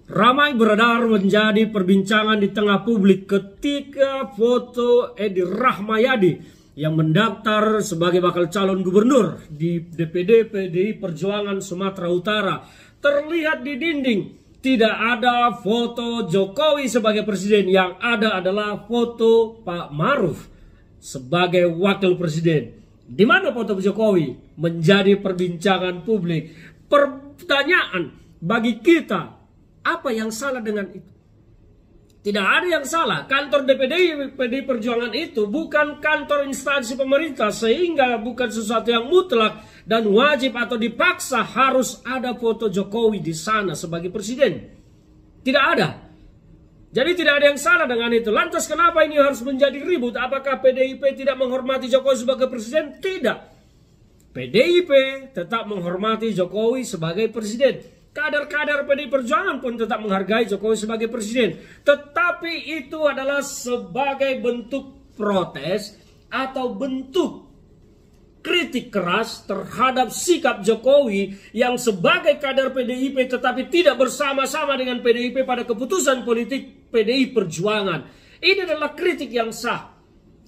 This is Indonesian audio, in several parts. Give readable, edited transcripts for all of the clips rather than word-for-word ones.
Ramai beredar menjadi perbincangan di tengah publik ketika foto Edi Rahmayadi yang mendaftar sebagai bakal calon gubernur di DPD PDI Perjuangan Sumatera Utara. Terlihat di dinding tidak ada foto Jokowi sebagai presiden, yang ada adalah foto Pak Maruf sebagai wakil presiden. Di mana foto Jokowi menjadi perbincangan publik. Pertanyaan bagi kita, apa yang salah dengan itu? Tidak ada yang salah. Kantor DPD PDI Perjuangan itu bukan kantor instansi pemerintah, sehingga bukan sesuatu yang mutlak dan wajib atau dipaksa harus ada foto Jokowi di sana sebagai presiden. Tidak ada. Jadi tidak ada yang salah dengan itu. Lantas kenapa ini harus menjadi ribut? Apakah PDIP tidak menghormati Jokowi sebagai presiden? Tidak. PDIP tetap menghormati Jokowi sebagai presiden. Kader-kader PDI Perjuangan pun tetap menghargai Jokowi sebagai presiden. Tetapi itu adalah sebagai bentuk protes atau bentuk kritik keras terhadap sikap Jokowi yang sebagai kader PDIP tetapi tidak bersama-sama dengan PDIP pada keputusan politik PDI Perjuangan. Ini adalah kritik yang sah.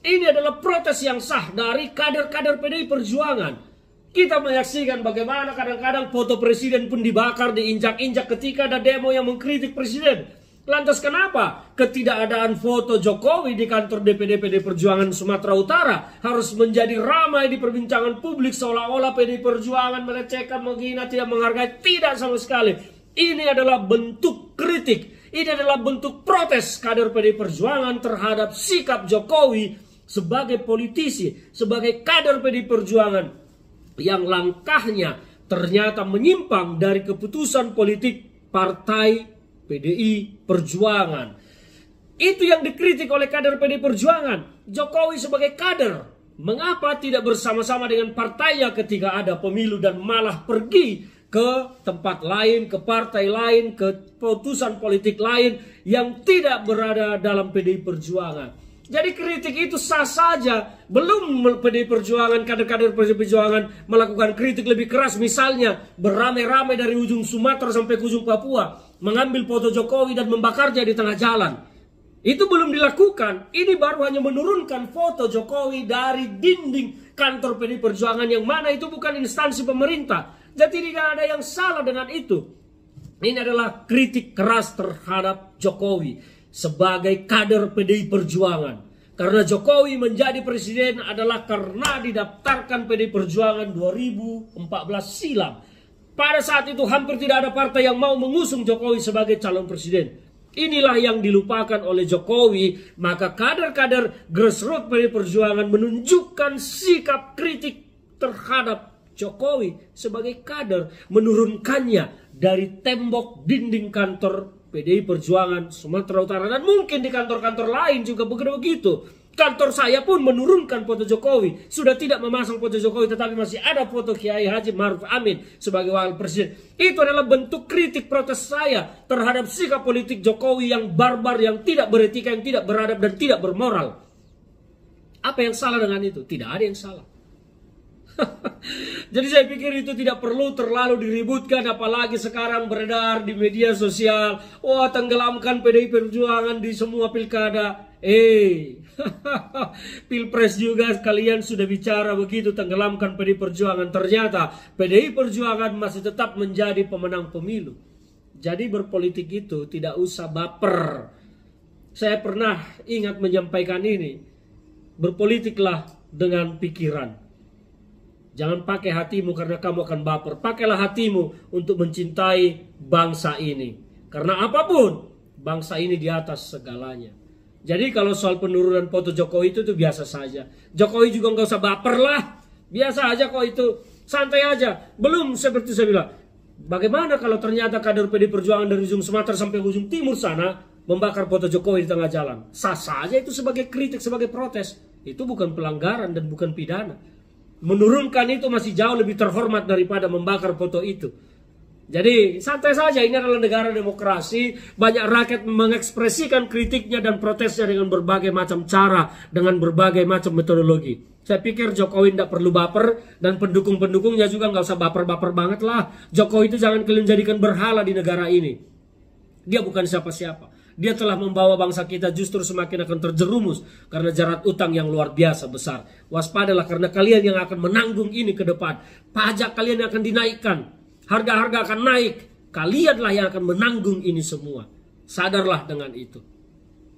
Ini adalah protes yang sah dari kader-kader PDI Perjuangan. Kita menyaksikan bagaimana kadang-kadang foto presiden pun dibakar, diinjak-injak ketika ada demo yang mengkritik presiden. Lantas kenapa ketidakadaan foto Jokowi di kantor DPD PDI Perjuangan Sumatera Utara harus menjadi ramai di perbincangan publik seolah-olah PDI Perjuangan melecehkan, menghina, tidak menghargai? Tidak sama sekali. Ini adalah bentuk kritik. Ini adalah bentuk protes kader PDI Perjuangan terhadap sikap Jokowi sebagai politisi, sebagai kader PDI Perjuangan yang langkahnya ternyata menyimpang dari keputusan politik partai PDI Perjuangan. Itu yang dikritik oleh kader PDI Perjuangan. Jokowi sebagai kader, mengapa tidak bersama-sama dengan partainya ketika ada pemilu dan malah pergi ke tempat lain, ke partai lain, ke keputusan politik lain yang tidak berada dalam PDI Perjuangan. Jadi kritik itu sah saja. Belum PDI Perjuangan, kader-kader PDI Perjuangan melakukan kritik lebih keras, misalnya beramai-ramai dari ujung Sumatera sampai ke ujung Papua mengambil foto Jokowi dan membakarnya di tengah jalan. Itu belum dilakukan. Ini baru hanya menurunkan foto Jokowi dari dinding kantor PDI Perjuangan, yang mana itu bukan instansi pemerintah. Jadi tidak ada yang salah dengan itu. Ini adalah kritik keras terhadap Jokowi sebagai kader PDI Perjuangan. Karena Jokowi menjadi presiden adalah karena didaftarkan PDI Perjuangan 2014 silam. Pada saat itu hampir tidak ada partai yang mau mengusung Jokowi sebagai calon presiden. Inilah yang dilupakan oleh Jokowi. Maka kader-kader grassroots PDI Perjuangan menunjukkan sikap kritik terhadap Jokowi sebagai kader, menurunkannya dari tembok dinding kantor PDI Perjuangan Sumatera Utara, dan mungkin di kantor-kantor lain juga begitu. Kantor saya pun menurunkan foto Jokowi, sudah tidak memasang foto Jokowi, tetapi masih ada foto Kiai Haji Maruf Amin sebagai wakil presiden. Itu adalah bentuk kritik protes saya terhadap sikap politik Jokowi yang barbar, yang tidak beretika, yang tidak beradab dan tidak bermoral. Apa yang salah dengan itu? Tidak ada yang salah. Jadi saya pikir itu tidak perlu terlalu diributkan, apalagi sekarang beredar di media sosial. Wah, tenggelamkan PDI Perjuangan di semua pilkada. Pilpres juga kalian sudah bicara begitu, tenggelamkan PDI Perjuangan. Ternyata PDI Perjuangan masih tetap menjadi pemenang pemilu. Jadi berpolitik itu tidak usah baper. Saya pernah ingat menyampaikan ini. Berpolitiklah dengan pikiran. Jangan pakai hatimu karena kamu akan baper. Pakailah hatimu untuk mencintai bangsa ini. Karena apapun, bangsa ini di atas segalanya. Jadi kalau soal penurunan foto Jokowi itu biasa saja. Jokowi juga nggak usah baper lah. Biasa aja kok itu. Santai aja. Belum seperti saya bilang. Bagaimana kalau ternyata kader PDI Perjuangan dari ujung Sumatera sampai ujung timur sana membakar foto Jokowi di tengah jalan? Sah saja itu sebagai kritik, sebagai protes. Itu bukan pelanggaran dan bukan pidana. Menurunkan itu masih jauh lebih terhormat daripada membakar foto itu. Jadi santai saja, ini adalah negara demokrasi. Banyak rakyat mengekspresikan kritiknya dan protesnya dengan berbagai macam cara, dengan berbagai macam metodologi. Saya pikir Jokowi tidak perlu baper, dan pendukung-pendukungnya juga nggak usah baper-baper banget lah. Jokowi itu jangan kalian jadikan berhala di negara ini. Dia bukan siapa-siapa. Dia telah membawa bangsa kita justru semakin akan terjerumus karena jerat utang yang luar biasa besar. Waspadalah karena kalian yang akan menanggung ini ke depan. Pajak kalian yang akan dinaikkan. Harga-harga akan naik. Kalianlah yang akan menanggung ini semua. Sadarlah dengan itu.